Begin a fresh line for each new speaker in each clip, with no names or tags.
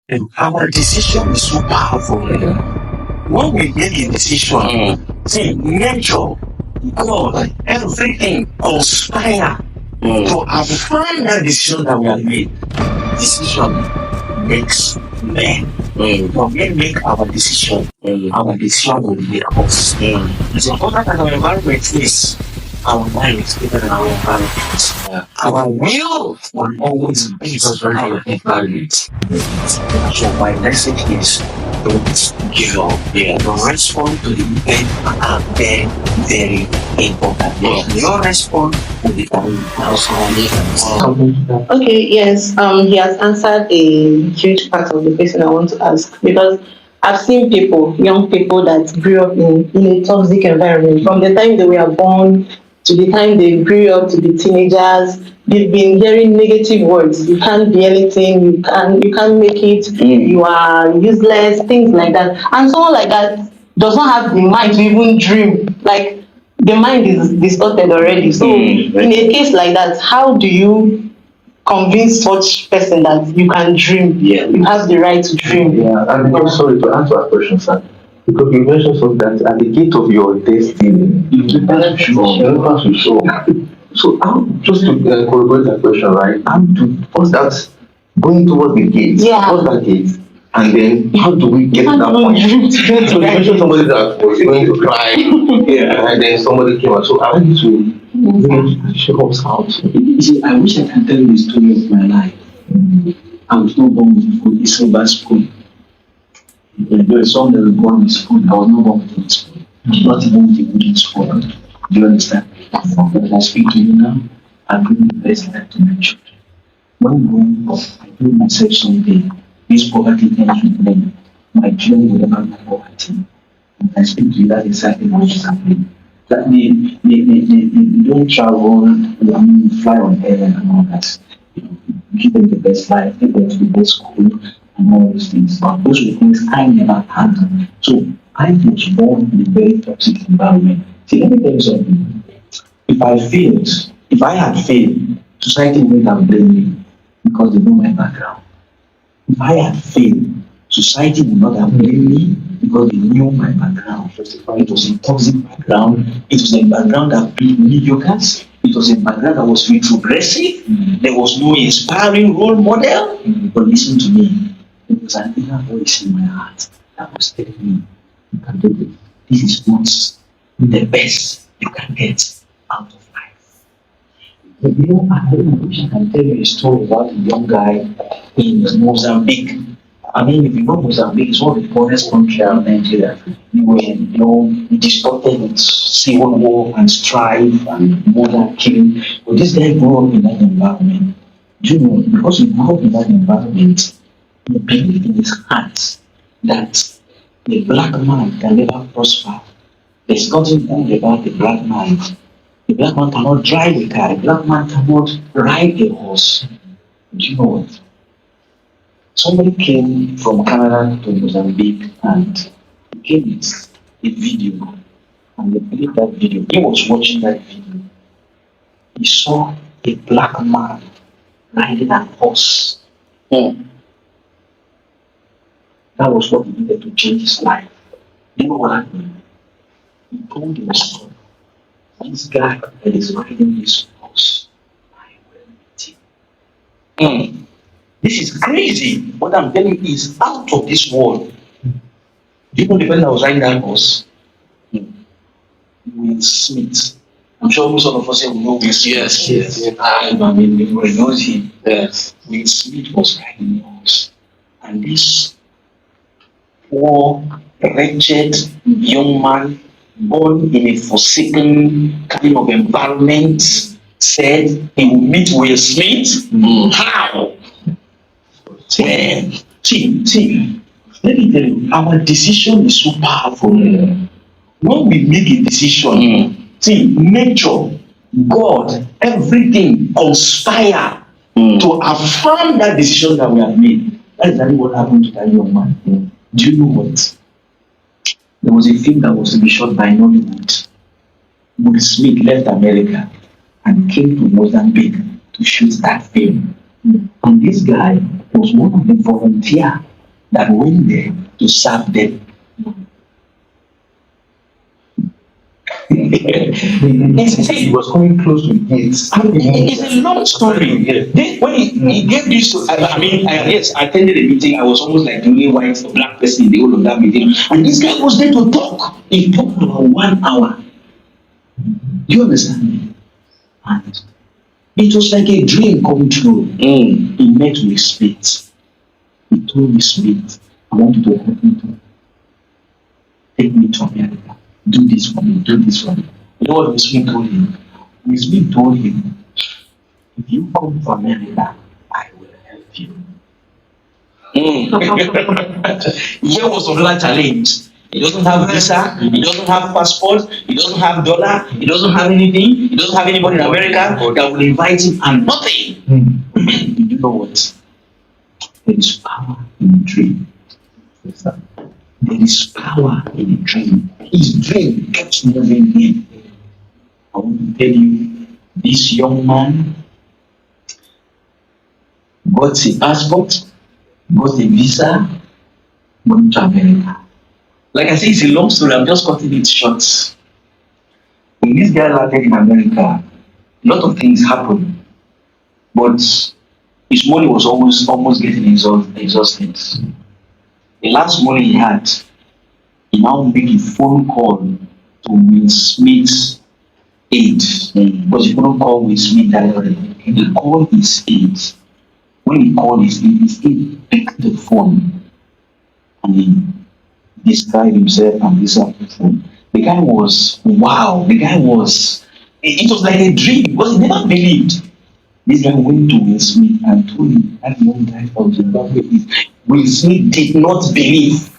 And our decision is so powerful. When we make a decision, see, nature, God, everything conspire to affirm that decision that we have made. Decision makes men. When we make our decision will be us. It's important that our environment is our mind is bigger than our environment. Our will always be our environment. So my message is don't give up. Your response to the event are very, very important. Your response will be
Okay, yes, he has answered a huge part of the question I want to ask because I've seen people, young people that grew up in a toxic environment from the time they were born to the time they grew up to the teenagers. They've been hearing negative words. You can't be anything. You can't make it. You are useless. Things like that. And someone like that does not have the mind to even dream. Like the mind is distorted already. So in a case like that, how do you convince such person that you can dream? You have the right to dream.
Yeah, and because sorry to answer that question, sir. Because you mentioned something that at the gate of your destiny, you never show. So how just to corroborate that question, right? How to what's that going towards the gate?
Yeah.
What's that gate? And then how do we get to that point? So you mentioned somebody that was going to cry, and then somebody came out. So I want you to show us out.
You see, I wish I can tell you the story of my life. I was not born with a silver spoon. There is some that were born with spoon. I was not born with a spoon. Not even with a wooden spoon. Do you understand? As I speak to you now, I'm doing the best life to my children. When growing up, I told myself someday, this poverty ends with me. My children will never know poverty. And I speak to you, that is exactly what is happening. That they don't travel, fly on heaven and all that. Give them the best life, take them to the best school, and all those things. But those were things I never had. So I was born in a very toxic environment. See, let me tell you something. If I had failed, society would have blamed me because they know my background. If I had failed, society would not have blamed me because they knew my background. It was a toxic background. It was a background that built mediocres. It was a background that was retrogressive. There was no inspiring role model. But listen to me. There was an inner voice in my heart that was telling me, you can do this. This is not the best you can get out of life. But you know, I wish I can tell you a story about a young guy in Mozambique. I mean, if you know Mozambique, it's one of the poorest countries around Nigeria. We were, distorted with civil war and strife and murder, killing. But this guy grew up in that environment. Do you know, because he grew up in that environment, he believed in his heart that the black man can never prosper. There's nothing good about the black man. The black man cannot drive a car. The black man cannot ride a horse. Do you know what? Somebody came from Canada to Mozambique and he came with a video. And they played that video. He was watching that video. He saw a black man riding a horse. That was what he needed to change his life. You know what happened? He told his son, this guy that is riding this horse, I will meet him. This is crazy. What I'm telling you is out of this world. Do you know the person that was riding that horse? Will Smith. I'm sure most of us will know Will Smith. Yes. I mean, everybody knows him. Yes. Will Smith was riding the horse. And this poor, wretched young man, born in a forsaken kind of environment, said he will meet Will Smith. How? See, let me tell you, our decision is so powerful. When we make a decision, see, nature, God, everything conspire to affirm that decision that we have made. That is exactly what happened to that young man. Do you know what? There was a film that was to be shot by Nollywood. Will Smith left America and came to Mozambique to shoot that film. And this guy was one of the volunteers that went there to serve them.
He was coming close to the gates.
It's a long story. When he gave this to, yes, I attended a meeting. I was almost like the only white or black person in the whole of that meeting. And this guy was there to talk. He talked for 1 hour. Do you understand? And it was like a dream come true. He met with Smith. He told me, Smith, I want you to help me to take me to America. Do this for me, do this for me. You know what Miss Smith told him? Miss Smith told him, if you come to America, I will help you. Here was another challenge. He doesn't have visa, he doesn't have passport, he doesn't have dollar, he doesn't have anything, he doesn't have anybody in America that will invite him and nothing. You know what? There is power in a dream. There is power in a dream. His dream kept moving him. I want to tell you, this young man got a passport, got a visa, went to America. Like I say, it's a long story. I'm just cutting it short. When this guy landed in America, a lot of things happened, but his money was almost getting exhausted. The last money he had, he now made a phone call to Will Smith's aide, because he couldn't call Will Smith directly. He called his aide. When he called his aide picked the phone and he described himself and this phone. The guy was wow. The guy was. It was like a dream because he never believed. This guy went to Will Smith and told him that young guy from Zimbabwe is. Will Smith did not believe.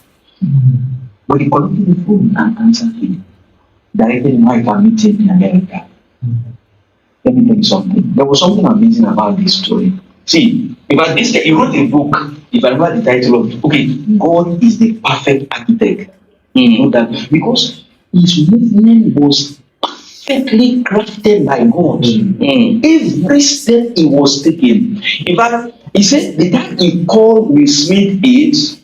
But he collected the phone and answered him. Directed him how he can meet him in America. Let me tell you something. There was something amazing about this story. See, this guy, he wrote a book. If I remember the title of God is the perfect architect. You know that because his movement was perfectly crafted by God. Every step he was taking. In fact, he said the time he called Will Smith aides,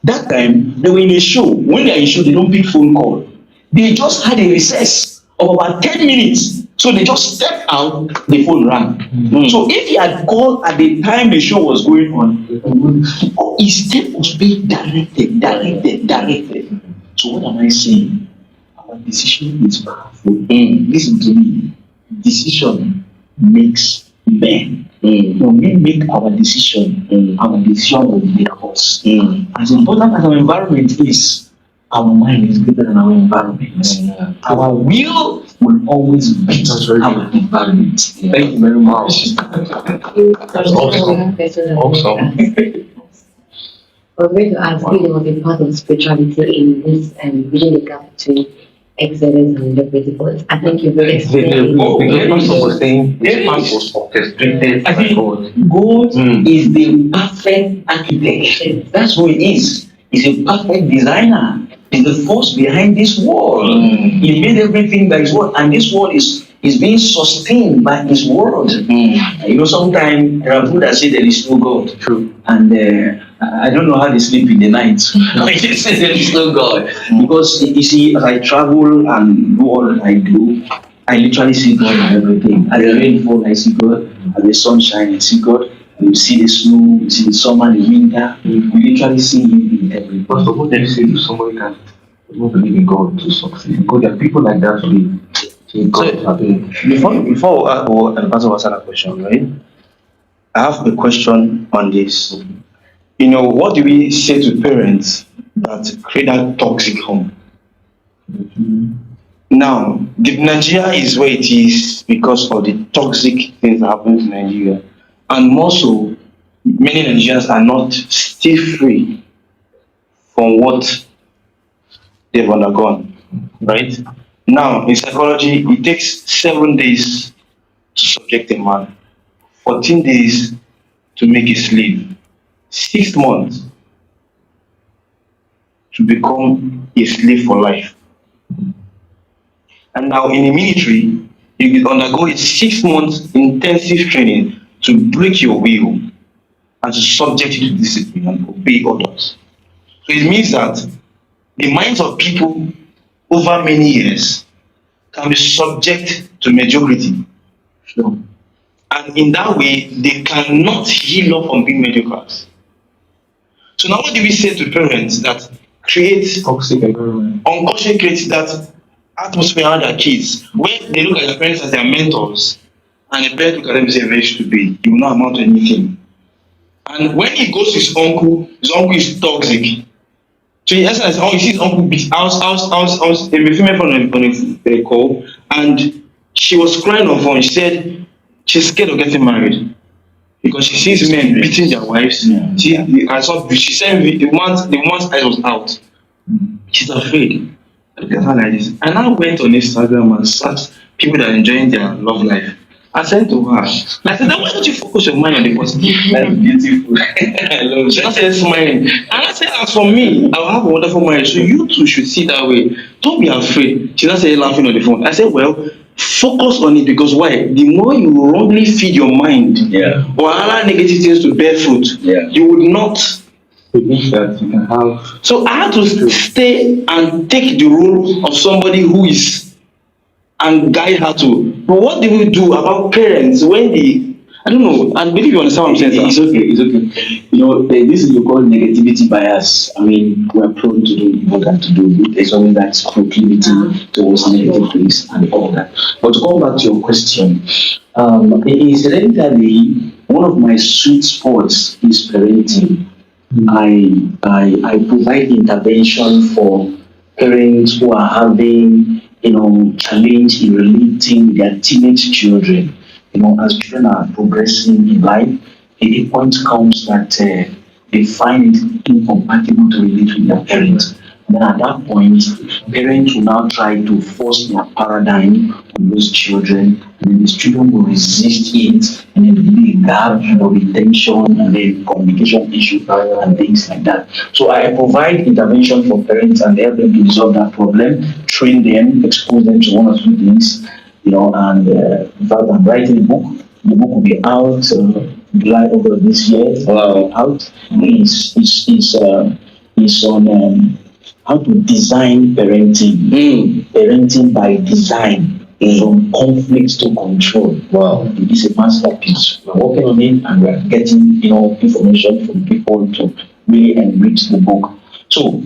that time they were in a show. When they are in a show, they don't pick phone call. They just had a recess of about 10 minutes. So they just stepped out, the phone rang. So if he had called at the time the show was going on, his step was being directed. So what am I saying? Our decision is powerful. Listen to me. Decision makes men. When we make our decision will make us. As important as our environment is, our mind is greater than our environment. Our will always beat our environment. Thank you very much.
Awesome.
I was going to ask you, there was a part of spirituality in this bridging the gap between excellence and mediocrity, but I think you've explained
The pastor was saying this man was orchestrated by God.
God is the perfect architect. That's who he is. He's a perfect designer. He's the force behind this world. He made everything by his word, and this world is being sustained by his word. You know, sometimes there are people that say there is no God.
True.
And I don't know how they sleep in the night. They say there is no God. Because you see, as I travel and do all I do, I literally see God in everything. At the rainfall, I see God. At the sunshine, I see God. You see the snow, you see the summer, the winter. You literally see Him in everything.
First of all, let me say to somebody that doesn't believe in God to succeed. Because there are people like that today.
Before I answer that question, right? I have a question on this. You know, what do we say to parents that create that toxic home? Now, Nigeria is where it is because of the toxic things that happen in Nigeria. And more so, many Nigerians are not still free from what they've undergone, right? Now, in psychology, it takes 7 days to subject a man, 14 days to make a slave, 6 months to become a slave for life. And now in the military, you undergo a 6 months intensive training to break your will and to subject you to discipline and obey orders. So it means that the minds of people over many years can be subject to mediocrity.
Sure.
And in that way, they cannot heal up from being mediocres. So now what do we say to parents that create
Toxic environment.
unconsciously create that atmosphere around their kids where they look at their parents as their mentors and the parents look at them and say very stupid, you will not amount to anything. And when he goes to his uncle is toxic. So he asked, oh, you see his uncle beat a female friend on a call, and she was crying on phone. She said she's scared of getting married because she sees men beating their wives.
Yeah.
She said the woman's eyes was out. She's afraid. Like this. And I went on Instagram and searched people that are enjoying their love life. I said to her, I said, then why don't you focus your mind on the positive?
That's beautiful. I love
She
that.
started smiling. And I said, as for me, I will have a wonderful marriage. So you too should see that way. Don't be afraid. She started laughing on the phone. I said, well, focus on it because why? The more you wrongly feed your mind
Yeah.
or allow negative things to bear fruit,
Yeah.
you would not.
Believe that you can have.
So I had to stay and take the role of somebody who is and guide her to. But what do we do about parents when they, I don't know, and believe you understand what I'm saying,
It's
sir?
okay, it's okay. You know, this is called negativity bias. I mean, we're prone to do evil than to do good. There's always that proclivity towards negative things and all that. But to come back to your question, incidentally, one of my sweet spots is parenting. I provide intervention for parents who are having, challenge in relating with their teenage children. As children are progressing in life, a point comes that they find it incompatible to relate with their parents. And then at that point, parents will now try to force their paradigm on those children, and then these children will resist it, and then there will be a gap, retention, and then communication issues and things like that. So I provide intervention for parents and help them to resolve that problem, train them, expose them to one or two things, and in fact, I'm writing a book. The book will be out July, August this year. Out. It's on how to design parenting. Parenting by design, from conflicts to control. Wow, it is a masterpiece. We're working on it and we're getting information from people to really enrich the book. So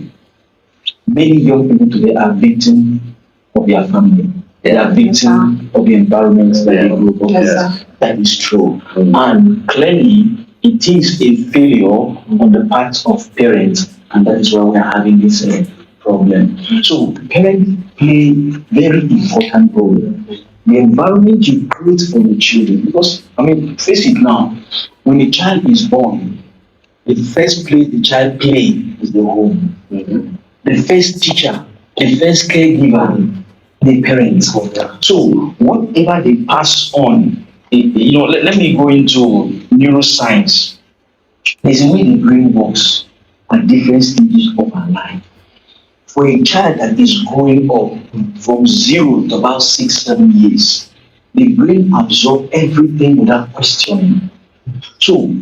many young people today are victims of their family. They are victims of the environment that they grew up in.
Yes,
That is true. And clearly, it is a failure on the part of parents, and that is why we are having this problem. So, parents play very important role. The environment you create for the children, because, face it now, when a child is born, the first place the child plays is the home. The first teacher, the first caregiver, the parents. So whatever they pass on, let me go into neuroscience. There's a way the brain works at different stages of our life. For a child that is growing up from 0 to about 6-7 years, the brain absorbs everything without questioning. So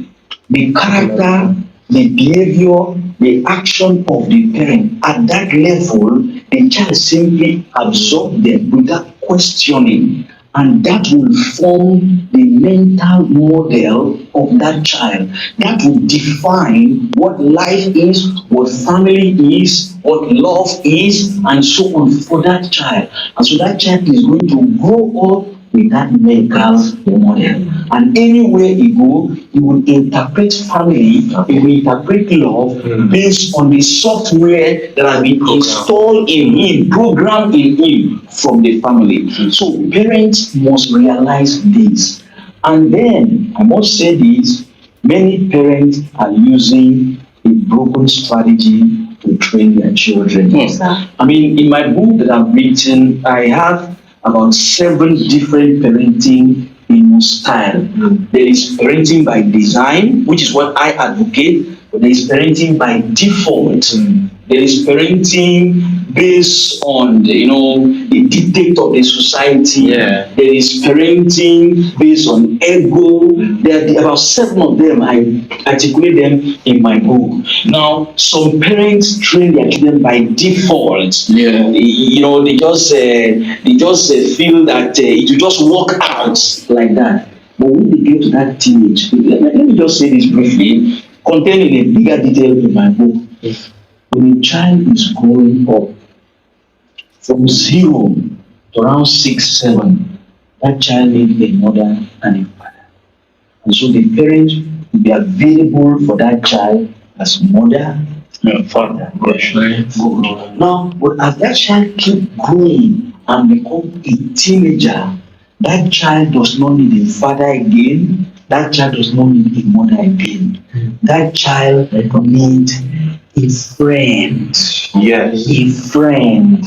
the character, the behavior, the action of the parent at that level, the child simply absorbs them without questioning, and that will form the mental model of that child. That will define what life is, what family is, what love is, and so on for that child. And so that child is going to grow up with that mental model. And anywhere he goes, he will interpret family, he will interpret love based on the software that has been installed in him, programmed in him from the family. So parents must realize this. And then I must say this, many parents are using a broken strategy to train their children.
Yes, sir.
In my book that I've written, I have about 7 different parenting style. There is parenting by design, which is what I advocate. there is parenting by default. There is parenting based on the dictate of the society.
Yeah.
There is parenting based on ego. There are about 7 of them. I articulate them in my book. Now, some parents train their children by default.
Yeah.
They just feel that it will just work out like that. But when they get to that teenage, let me just say this briefly, containing a bigger detail in my book. When a child is growing up from 0 to around 6, 7, that child needs a mother and a father. And so the parent will be available for that child as mother and father.
Yes.
Now, but as that child keeps growing and become a teenager, that child does not need a father again. That child does not need a mother again. That child needs a friend.
Yes.
A friend.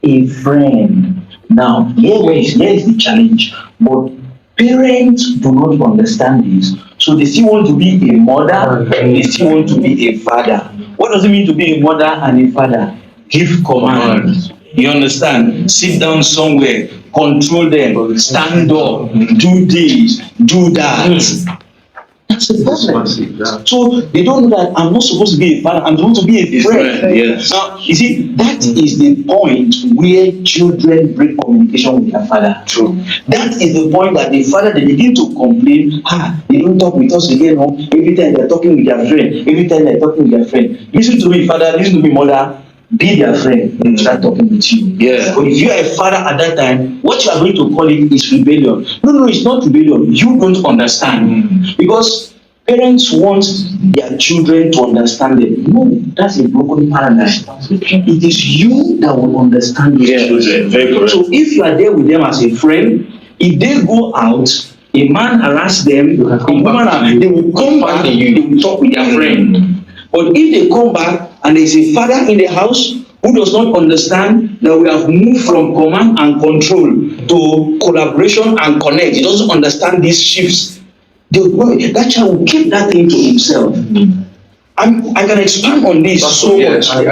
A friend. Now, here is the challenge. But parents do not understand this. So they still want to be a mother, they still want to be a father. What does it mean to be a mother and a father? Give commands. You understand? Sit down somewhere, control them, stand up, do this, do that. That's the problem. So they don't know that I'm not supposed to be a father, I'm supposed to be a friend.
Yes.
Now, you see, that is the point where children break communication with their father.
True.
That is the point that the father, they begin to complain, they don't talk with us again. No? Every time they're talking with their friend, every time they're talking with their friend. Listen to me, father, listen to me, mother. Be their friend and start talking with you.
Yeah.
But if you are a father at that time, what you are going to call it is rebellion. No, it's not rebellion. You don't understand. Because parents want their children to understand them. No, that's a broken paradigm. It is you that will understand your children.
Very correct.
So if you are there with them as a friend, if they go out, a man harass them, they will come back, they will talk with their friend. But if they come back and there is a father in the house who does not understand that we have moved from command and control to collaboration and connect, he doesn't understand these shifts, that child will keep that thing to himself. I can expand on this so much, but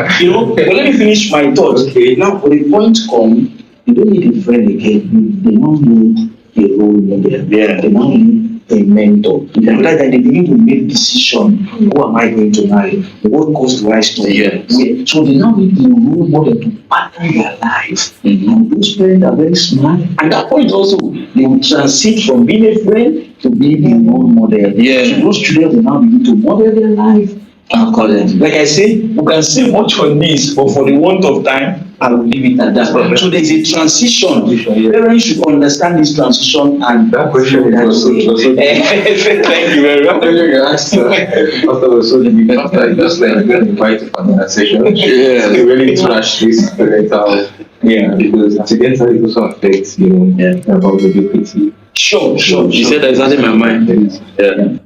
let me finish my thoughts. Okay. Now, when the point comes, you don't need a friend again. They don't need a role model. Yeah. They don't need a mentor. And that they begin to make decision. Who am I going to marry? What course do I study? Yes. So they now need a role model to pattern their life. And those parents are very smart. And that point also, they will transit from being a friend to being a role model. Yeah. So those children will now begin to model their life. Like I say, we can say much on this, but for the want of time, I will leave it at that. So there is a transition. Parents should understand this transition and
That question was
thank you very much.
After just like get invited for another session. Yeah, they really trash this parental. Yeah, because accidental it also affects, about mediocrity.
Sure.
You said that exactly my mind.
Yeah.